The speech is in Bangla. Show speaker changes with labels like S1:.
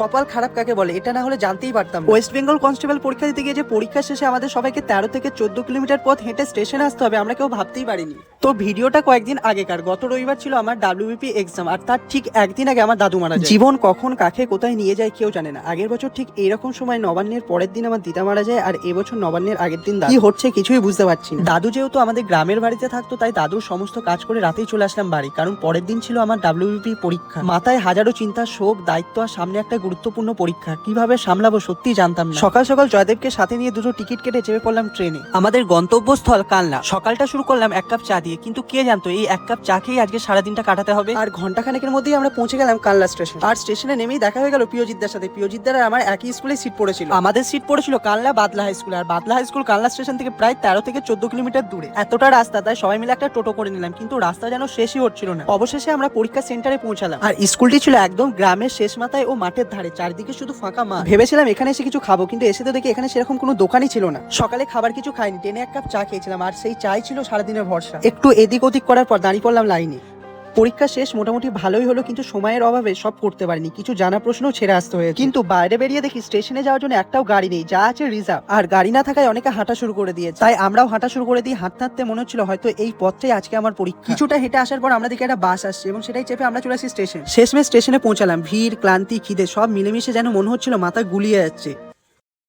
S1: কপাল খারাপ কাকে বলে এটা না হলে জানতেই পারতাম। ওয়েস্ট বেঙ্গল কনস্টেবল পরীক্ষা দিতে গিয়ে যে পরীক্ষা শেষে আমাদের সবাইকে 13 থেকে 14 কিলোমিটার পথ হেঁটে স্টেশনে আসতে হবে আমরা কেউ ভাবতেই পারিনি। তো ভিডিওটা কয়েকদিন আগেকার, গত রবিবার ছিল আমার WBP এক্সাম, আর তার ঠিক একদিন আগে আমার দাদু মারা যায়। জীবন কখন কাকে কোথায় নিয়ে যায় কেউ জানে না। আগের বছর ঠিক এইরকম সময় নবান্নের পরের দিন আমার দিদা মারা যায়, আর এবছর নবান্নের আগের দিন কি হচ্ছে কিছুই বুঝতে পারছি না। দাদু যেহেতু আমাদের গ্রামের বাড়িতে থাকতো তাই দাদুর সমস্ত কাজ করে রাতেই চলে আসলাম বাড়ি, কারণ পরের দিন ছিল আমার WBP পরীক্ষা। মাথায় হাজারো চিন্তা, শোক, দায়িত্ব, আর সামনে একটা গুরুত্বপূর্ণ পরীক্ষা। কিভাবে সামলাবো সত্যি জানতাম না। সকাল সকাল জয়দেবকে সাথে নিয়ে দুটো টিকিট কেটে চেপে পড়লাম ট্রেনে। আমাদের গন্তব্যস্থল কালনা। সকালটা শুরু করলাম এক কাপ চা দিয়ে, কিন্তু কে জানতো এই এক কাপ চা খেয়ে আজকে সারাদিনটা কাটাতে হবে। আর ঘন্টাখানেকের মধ্যেই আমরা পৌঁছে গেলাম কালনা স্টেশন। আর স্টেশনে নেমেই দেখা হয়ে গেল প্রিয়জিৎদার সাথে। প্রিয়জিৎদার আর আমার একই স্কুলে সিট পড়েছিল। আমাদের সিট পড়েছিল কালনা বাদলা হাই স্কুল, আর বাদলা হাই স্কুল কালনা স্টেশন থেকে প্রায় 13 থেকে 14 কিলোমিটার দূরে। এতটা রাস্তা, তাই সবাই মিলে একটা টোটো করে নিলাম, কিন্তু রাস্তা যেন শেষই হচ্ছিল না। অবশেষে আমরা পরীক্ষা সেন্টারে পৌঁছালাম। আর স্কুলটি ছিল একদম গ্রামের শেষ মাথায় ও মাঠের ধারে, চারদিকে শুধু ফাঁকা মাঠ। ভেবেছিলাম এখানে এসে কিছু খাবো, কিন্তু এসে তো দেখি এখানে সেরকম কোনো দোকানই ছিল না। সকালে খাবার কিছু খাইনি, ট্রেনে এক কাপ চা খেয়েছিলাম, আর সেই চাই ছিল সারাদিনের ভরসা। একটু এদিক ওদিক করার পর দাঁড়িয়ে পড়লাম লাইনে। পরীক্ষা শেষ মোটামুটি ভালোই হলো, কিন্তু সময়ের অভাবে সব করতে পারিনি। কিছু জানা প্রশ্নও ছেড়ে আসতে হয়েছে। কিন্তু বাইরে বেরিয়ে দেখি স্টেশনে যাওয়ার জন্য একটাও গাড়ি নেই, যা আছে রিজার্ভ। আর গাড়ি না থাকায় অনেকে হাঁটা শুরু করে দিয়েছে, তাই আমরাও হাঁটা শুরু করে দিই। হাঁটতে হাঁটতে মনে হচ্ছিল হয়তো এই পথটাই আজকে আমার পরীক্ষা। কিছুটা হেঁটে আসার পর আমরা দেখি একটা বাস আসছে এবং সেটাই চেপে আমরা চলে আসি স্টেশন। শেষমেশ স্টেশনে পৌঁছালাম। ভিড়, ক্লান্তি, খিদে সব মিলেমিশে যেন মনে হচ্ছিল মাথা গুলিয়ে যাচ্ছে।